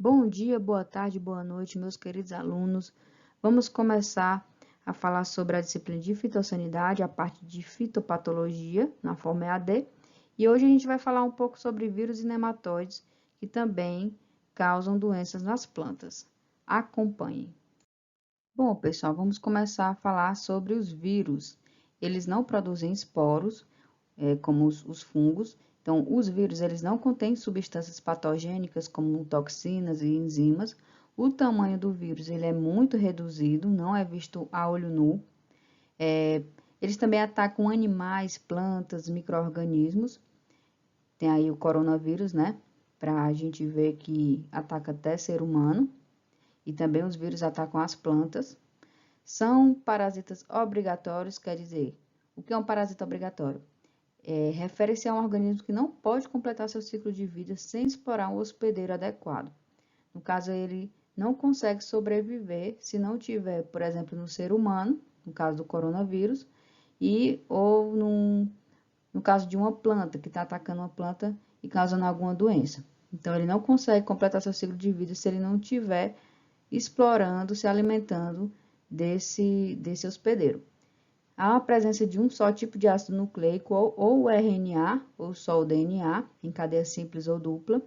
Bom dia, boa tarde, boa noite, meus queridos alunos. Vamos começar a falar sobre a disciplina de fitossanidade, a parte de fitopatologia, na forma EAD. E hoje a gente vai falar um pouco sobre vírus e nematóides, que também causam doenças nas plantas. Acompanhem. Bom, pessoal, vamos começar a falar sobre os vírus. Eles não produzem esporos, como os fungos. Então, os vírus, eles não contêm substâncias patogênicas, como toxinas e enzimas. O tamanho do vírus, ele é muito reduzido, não é visto a olho nu. Eles também atacam animais, plantas, micro-organismos. Tem aí o coronavírus, né? Para a gente ver que ataca até ser humano. E também os vírus atacam as plantas. São parasitas obrigatórios, quer dizer, o que é um parasita obrigatório? Refere-se a um organismo que não pode completar seu ciclo de vida sem explorar um hospedeiro adequado. No caso, ele não consegue sobreviver se não tiver, por exemplo, no ser humano, no caso do coronavírus, ou no caso de uma planta, que está atacando uma planta e causando alguma doença. Então, ele não consegue completar seu ciclo de vida se ele não estiver explorando, se alimentando desse hospedeiro. Há a presença de um só tipo de ácido nucleico, ou o RNA, ou só o DNA, em cadeia simples ou dupla.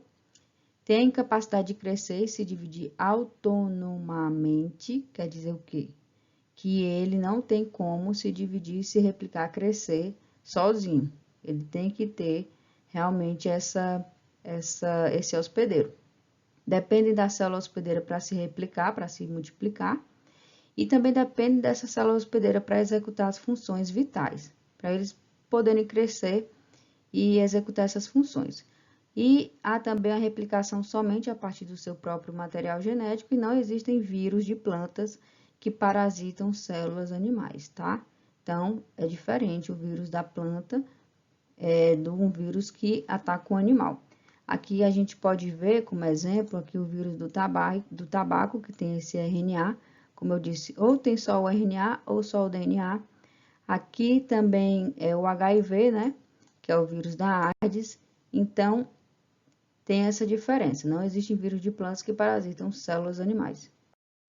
Tem capacidade de crescer e se dividir autonomamente, quer dizer o quê? Que ele não tem como se dividir, se replicar, crescer sozinho. Ele tem que ter realmente esse hospedeiro. Depende da célula hospedeira para se replicar, para se multiplicar. E também depende dessa célula hospedeira para executar as funções vitais, para eles poderem crescer e executar essas funções. E há também a replicação somente a partir do seu próprio material genético e não existem vírus de plantas que parasitam células animais, tá? Então, é diferente o vírus da planta do vírus que ataca o animal. Aqui a gente pode ver como exemplo aqui o vírus do tabaco que tem esse RNA, como eu disse, ou tem só o RNA ou só o DNA. Aqui também é o HIV, né, que é o vírus da AIDS. Então, tem essa diferença. Não existe vírus de plantas que parasitam células animais.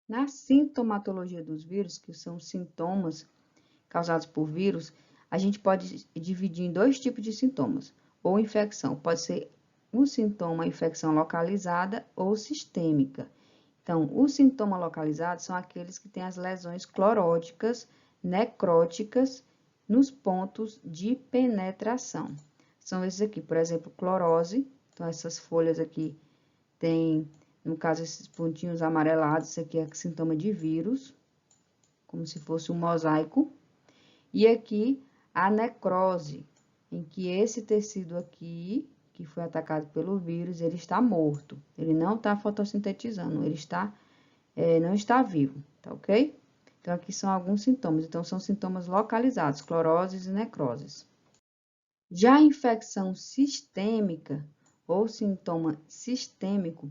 Na sintomatologia dos vírus, que são sintomas causados por vírus, a gente pode dividir em dois tipos de sintomas, ou infecção. Pode ser um sintoma, infecção localizada ou sistêmica. Então, os sintomas localizados são aqueles que têm as lesões cloróticas, necróticas, nos pontos de penetração. São esses aqui, por exemplo, clorose. Então, essas folhas aqui tem, no caso, esses pontinhos amarelados, isso aqui é sintoma de vírus, como se fosse um mosaico. E aqui, a necrose, em que esse tecido aqui, que foi atacado pelo vírus, ele está morto. Ele não está fotossintetizando, ele não está vivo, tá ok? Então, aqui são alguns sintomas. Então, são sintomas localizados, cloroses e necroses. Já a infecção sistêmica, ou sintoma sistêmico,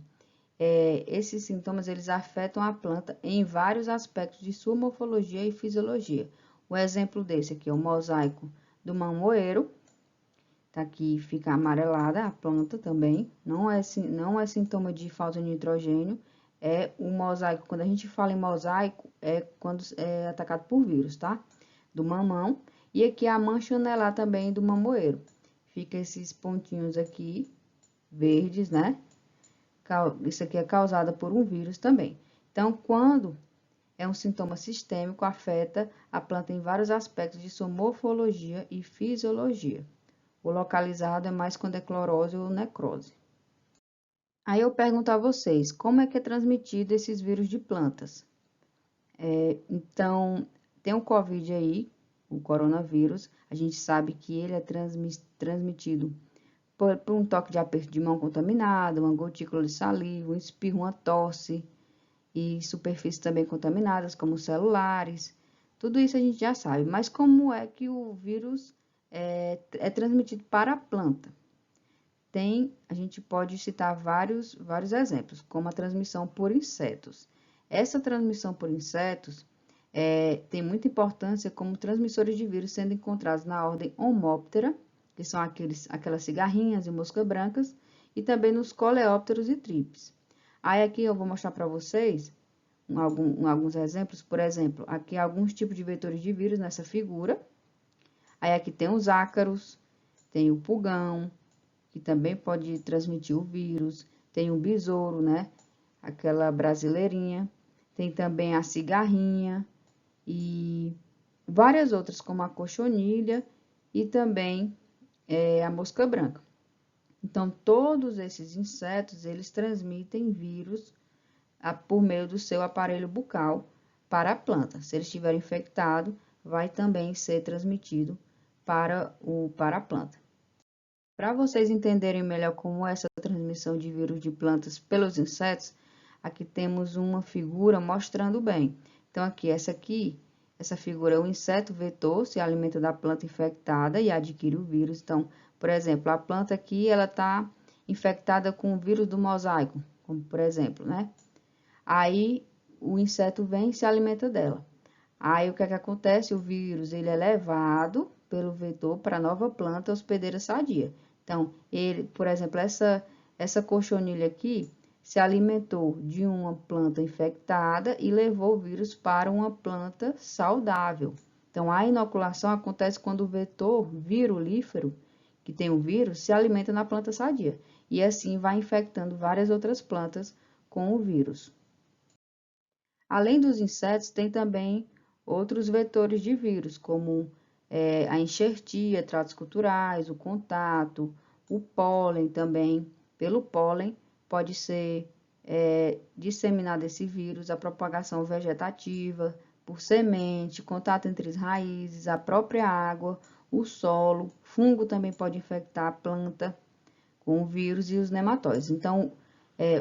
esses sintomas eles afetam a planta em vários aspectos de sua morfologia e fisiologia. O exemplo desse aqui é o mosaico do mamoeiro. Tá aqui, fica amarelada a planta também. Não é sintoma de falta de nitrogênio. É o mosaico. Quando a gente fala em mosaico, é quando é atacado por vírus, tá? Do mamão. E aqui a mancha anelar também do mamoeiro. Fica esses pontinhos aqui, verdes, né? Isso aqui é causada por um vírus também. Então, quando é um sintoma sistêmico, afeta a planta em vários aspectos de sua morfologia e fisiologia. O localizado é mais quando é clorose ou necrose. Aí eu pergunto a vocês, como é que é transmitido esses vírus de plantas? Então, tem o Covid aí, o coronavírus, a gente sabe que ele é transmitido por um toque de aperto de mão contaminada, uma gotícula de saliva, um espirro, uma tosse, e superfícies também contaminadas, como celulares. Tudo isso a gente já sabe. Mas como é que o vírus é transmitido para a planta? A gente pode citar vários exemplos, como a transmissão por insetos. Essa transmissão por insetos tem muita importância como transmissores de vírus sendo encontrados na ordem Homoptera, que são aquelas cigarrinhas e moscas brancas, e também nos coleópteros e tripes. Aí aqui eu vou mostrar para vocês alguns exemplos. Por exemplo, aqui alguns tipos de vetores de vírus nessa figura. Aí aqui tem os ácaros, tem o pulgão, que também pode transmitir o vírus. Tem o besouro, né? Aquela brasileirinha. Tem também a cigarrinha e várias outras, como a cochonilha e também a mosca branca. Então, todos esses insetos, eles transmitem vírus por meio do seu aparelho bucal para a planta. Se ele estiver infectado, vai também ser transmitido para a planta. Para vocês entenderem melhor como é essa transmissão de vírus de plantas pelos insetos, aqui temos uma figura mostrando bem. Então, essa figura é o inseto vetor, se alimenta da planta infectada e adquire o vírus. Então, por exemplo, a planta aqui, ela está infectada com o vírus do mosaico, como por exemplo, né? Aí, o inseto vem e se alimenta dela. Aí, o que é que acontece? O vírus, ele é levado pelo vetor para a nova planta hospedeira sadia. Então, ele, por exemplo, essa cochonilha aqui se alimentou de uma planta infectada e levou o vírus para uma planta saudável. Então, a inoculação acontece quando o vetor virulífero, que tem o vírus, se alimenta na planta sadia. E assim vai infectando várias outras plantas com o vírus. Além dos insetos, tem também outros vetores de vírus, como a enxertia, tratos culturais, o contato, o pólen também. Pelo pólen pode ser disseminado esse vírus, a propagação vegetativa, por semente, contato entre as raízes, a própria água, o solo, fungo também pode infectar a planta com o vírus e os nematóides. Então,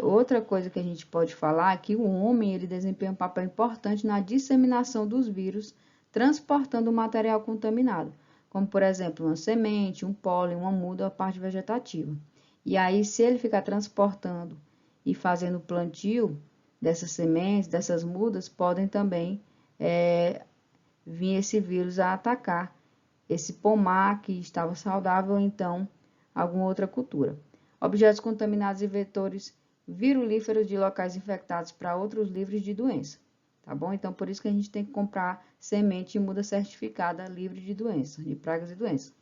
outra coisa que a gente pode falar é que o homem ele desempenha um papel importante na disseminação dos vírus, transportando o material contaminado, como por exemplo uma semente, um pólen, uma muda, a parte vegetativa. E aí, se ele ficar transportando e fazendo plantio dessas sementes, dessas mudas, podem também vir esse vírus a atacar esse pomar que estava saudável, ou então alguma outra cultura. Objetos contaminados e vetores virulíferos de locais infectados para outros livres de doença, tá bom? Então, por isso que a gente tem que comprar semente e muda certificada livre de doença, de pragas e doenças.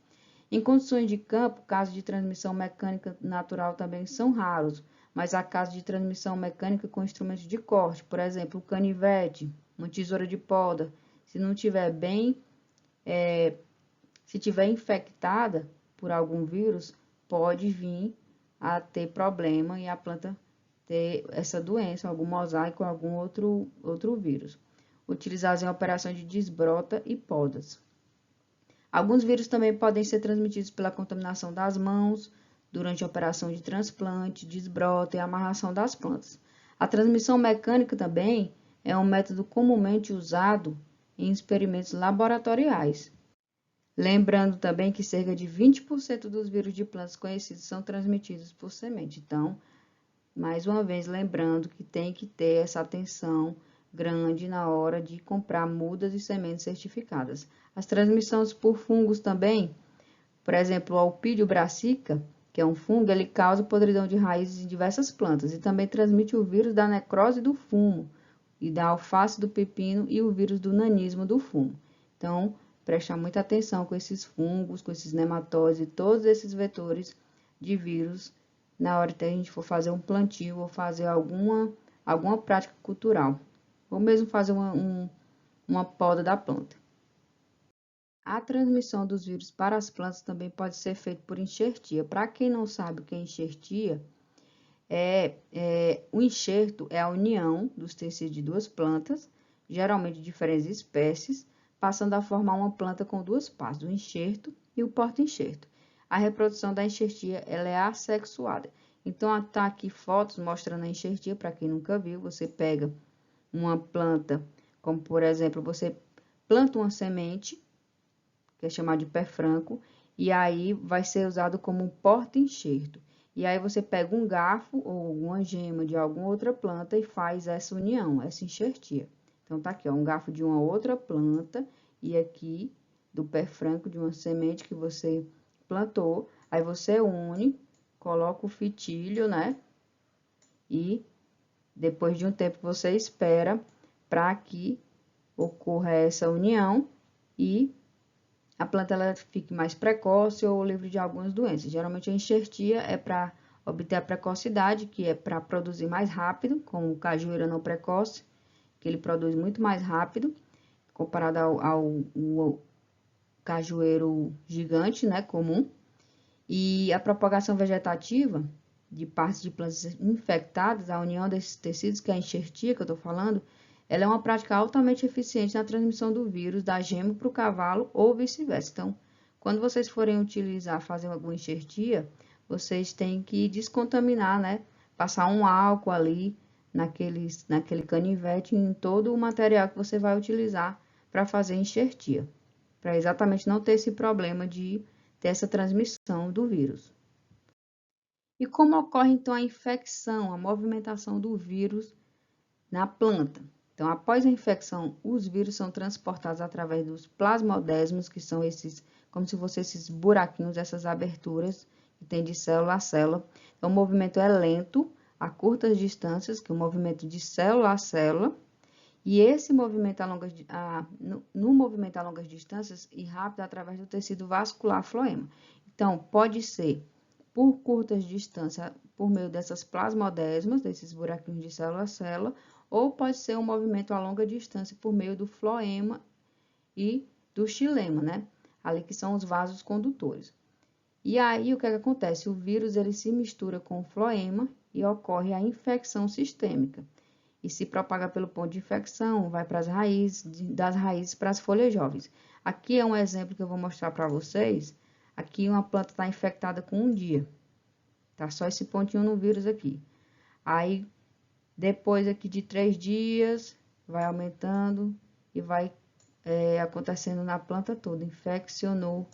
Em condições de campo, casos de transmissão mecânica natural também são raros, mas há casos de transmissão mecânica com instrumentos de corte, por exemplo, o canivete, uma tesoura de poda. Se não tiver se tiver infectada por algum vírus, pode vir a ter problema e a planta ter essa doença, algum mosaico, algum outro vírus. Utilizados em operações de desbrota e podas. Alguns vírus também podem ser transmitidos pela contaminação das mãos, durante a operação de transplante, desbrota e amarração das plantas. A transmissão mecânica também é um método comumente usado em experimentos laboratoriais. Lembrando também que cerca de 20% dos vírus de plantas conhecidos são transmitidos por semente. Então, mais uma vez, lembrando que tem que ter essa atenção grande na hora de comprar mudas e sementes certificadas. As transmissões por fungos também, por exemplo, o Alpídio brassica, que é um fungo, ele causa podridão de raízes em diversas plantas e também transmite o vírus da necrose do fumo e da alface do pepino e o vírus do nanismo do fumo. Então, prestar muita atenção com esses fungos, com esses nematóides e todos esses vetores de vírus na hora que a gente for fazer um plantio ou fazer alguma prática cultural, ou mesmo fazer uma poda da planta. A transmissão dos vírus para as plantas também pode ser feita por enxertia. Para quem não sabe o que é enxertia, o enxerto é a união dos tecidos de duas plantas, geralmente de diferentes espécies, passando a formar uma planta com duas partes, o enxerto e o porta-enxerto. A reprodução da enxertia ela é assexuada. Então, tá aqui fotos mostrando a enxertia, para quem nunca viu, você pega uma planta, como por exemplo, você planta uma semente, que é chamada de pé franco, e aí vai ser usado como um porta-enxerto. E aí você pega um garfo ou alguma gema de alguma outra planta e faz essa união, essa enxertia. Então, tá aqui, ó, um garfo de uma outra planta e aqui do pé franco de uma semente que você plantou. Aí você une, coloca o fitilho, né? E Depois de um tempo, você espera para que ocorra essa união e a planta ela fique mais precoce ou livre de algumas doenças. Geralmente a enxertia é para obter a precocidade, que é para produzir mais rápido, como o cajueiro não precoce, que ele produz muito mais rápido, comparado ao cajueiro gigante, né, comum. E a propagação vegetativa de partes de plantas infectadas, a união desses tecidos, que é a enxertia que eu estou falando, ela é uma prática altamente eficiente na transmissão do vírus da gema para o cavalo ou vice-versa. Então, quando vocês forem utilizar, fazer alguma enxertia, vocês têm que descontaminar, né? Passar um álcool ali naquele canivete em todo o material que você vai utilizar para fazer enxertia, para exatamente não ter esse problema de ter essa transmissão do vírus. E como ocorre então a infecção, a movimentação do vírus na planta? Então, após a infecção, os vírus são transportados através dos plasmodesmos, que são esses, como se fossem esses buraquinhos, essas aberturas que tem de célula a célula. Então, o movimento é lento, a curtas distâncias, que é o movimento de célula a célula, e esse movimento no movimento a longas distâncias e rápido através do tecido vascular floema. Então, pode ser por curtas distâncias, por meio dessas plasmodesmas, desses buraquinhos de célula a célula, ou pode ser um movimento a longa distância por meio do floema e do xilema, né? Ali que são os vasos condutores. E aí, o que acontece? O vírus, ele se mistura com o floema e ocorre a infecção sistêmica. E se propaga pelo ponto de infecção, vai para as raízes, das raízes para as folhas jovens. Aqui é um exemplo que eu vou mostrar para vocês. Aqui uma planta está infectada com um dia. Tá só esse pontinho no vírus aqui. Aí, depois aqui de 3 dias, vai aumentando e vai acontecendo na planta toda. Infeccionou,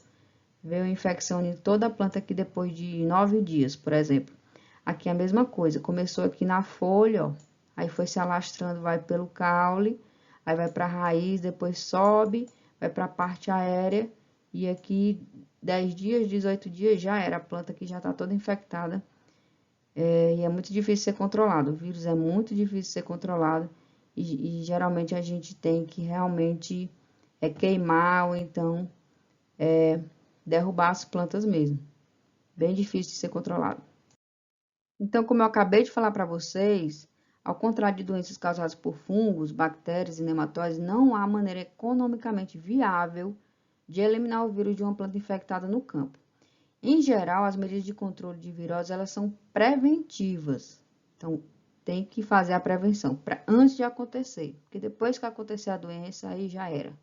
veio infecção em toda a planta aqui depois de 9 dias, por exemplo. Aqui é a mesma coisa, começou aqui na folha, ó. Aí foi se alastrando, vai pelo caule, aí vai para a raiz, depois sobe, vai para a parte aérea, e aqui 10 dias, 18 dias já era, a planta que já está toda infectada. E é muito difícil ser controlado, o vírus é muito difícil ser controlado, e geralmente a gente tem que realmente queimar ou então derrubar as plantas mesmo. Bem difícil de ser controlado. Então, como eu acabei de falar para vocês, ao contrário de doenças causadas por fungos, bactérias e nematóides, não há maneira economicamente viável de eliminar o vírus de uma planta infectada no campo. Em geral, as medidas de controle de virose, elas são preventivas. Então, tem que fazer a prevenção antes de acontecer, porque depois que acontecer a doença, aí já era.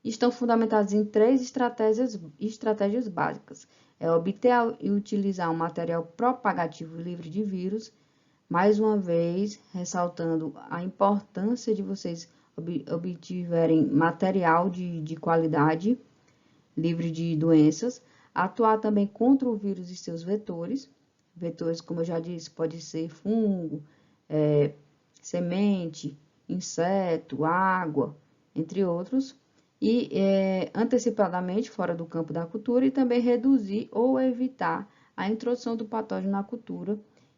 Estão fundamentadas em 3 estratégias básicas. É obter e utilizar um material propagativo livre de vírus, mais uma vez, ressaltando a importância de vocês obtiverem material de qualidade, livre de doenças. Atuar também contra o vírus e seus vetores. Vetores, como eu já disse, pode ser fungo, semente, inseto, água, entre outros. E antecipadamente, fora do campo da cultura, e também reduzir ou evitar a introdução do patógeno na cultura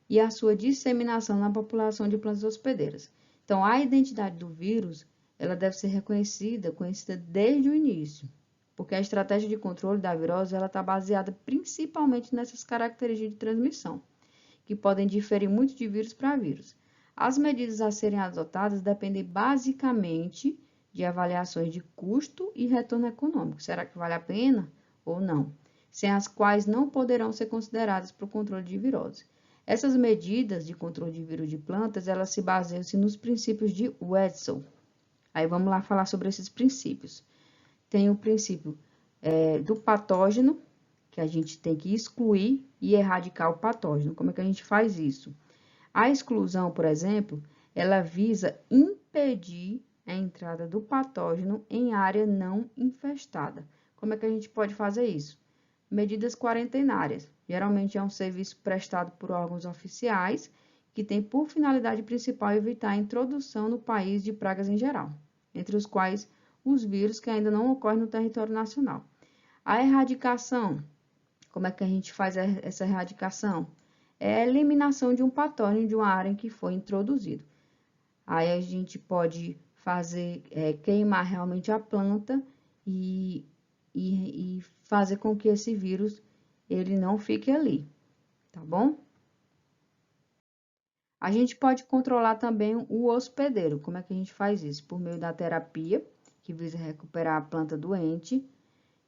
e a sua disseminação na população de plantas hospedeiras. Então, a identidade do vírus, ela deve ser conhecida desde o início, porque a estratégia de controle da virose, ela está baseada principalmente nessas características de transmissão, que podem diferir muito de vírus para vírus. As medidas a serem adotadas dependem basicamente de avaliações de custo e retorno econômico. Será que vale a pena ou não? Sem as quais não poderão ser consideradas para o controle de virose. Essas medidas de controle de vírus de plantas, elas se baseiam-se nos princípios de Wetzel. Aí vamos lá falar sobre esses princípios. Tem o princípio do patógeno, que a gente tem que excluir e erradicar o patógeno. Como é que a gente faz isso? A exclusão, por exemplo, ela visa impedir a entrada do patógeno em área não infestada. Como é que a gente pode fazer isso? Medidas quarentenárias. Geralmente é um serviço prestado por órgãos oficiais que tem por finalidade principal evitar a introdução no país de pragas em geral, entre os quais os vírus que ainda não ocorrem no território nacional. A erradicação. Como é que a gente faz essa erradicação? É a eliminação de um patógeno de uma área em que foi introduzido. Aí a gente pode fazer, queimar realmente a planta e fazer com que esse vírus, ele não fique ali, tá bom? A gente pode controlar também o hospedeiro. Como é que a gente faz isso? Por meio da terapia, que visa recuperar a planta doente,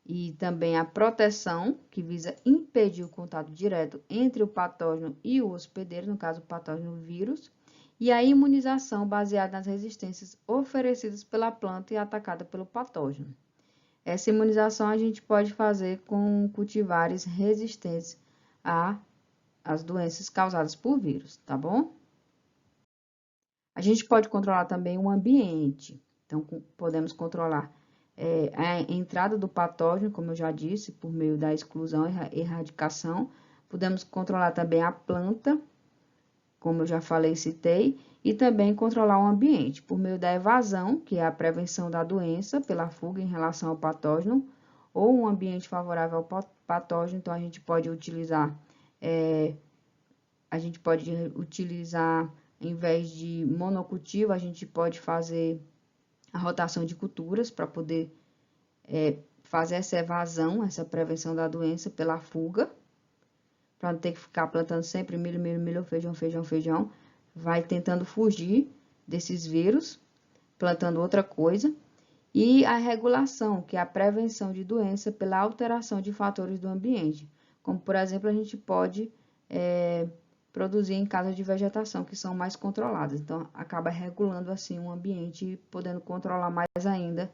e também a proteção, que visa impedir o contato direto entre o patógeno e o hospedeiro, no caso o patógeno vírus, e a imunização baseada nas resistências oferecidas pela planta e atacada pelo patógeno. Essa imunização a gente pode fazer com cultivares resistentes às doenças causadas por vírus, tá bom? A gente pode controlar também o ambiente. Então, podemos controlar a entrada do patógeno, como eu já disse, por meio da exclusão e erradicação. Podemos controlar também a planta, como eu já falei e citei, e também controlar o ambiente, por meio da evasão, que é a prevenção da doença pela fuga em relação ao patógeno, ou um ambiente favorável ao patógeno. Então, a gente pode utilizar, em vez de monocultivo, a gente pode fazer a rotação de culturas para poder fazer essa evasão, essa prevenção da doença pela fuga, para não ter que ficar plantando sempre milho, milho, milho, feijão, feijão, feijão. Vai tentando fugir desses vírus, plantando outra coisa. E a regulação, que é a prevenção de doença pela alteração de fatores do ambiente. Como, por exemplo, a gente pode produzir em casas de vegetação, que são mais controladas. Então, acaba regulando, assim, o ambiente e podendo controlar mais ainda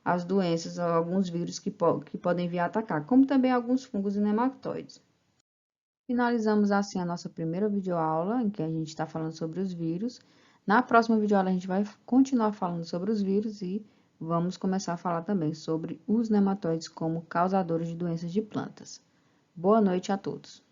as doenças ou alguns vírus que podem vir a atacar, como também alguns fungos e nematóides. Finalizamos assim a nossa primeira videoaula, em que a gente está falando sobre os vírus. Na próxima videoaula a gente vai continuar falando sobre os vírus e vamos começar a falar também sobre os nematóides como causadores de doenças de plantas. Boa noite a todos!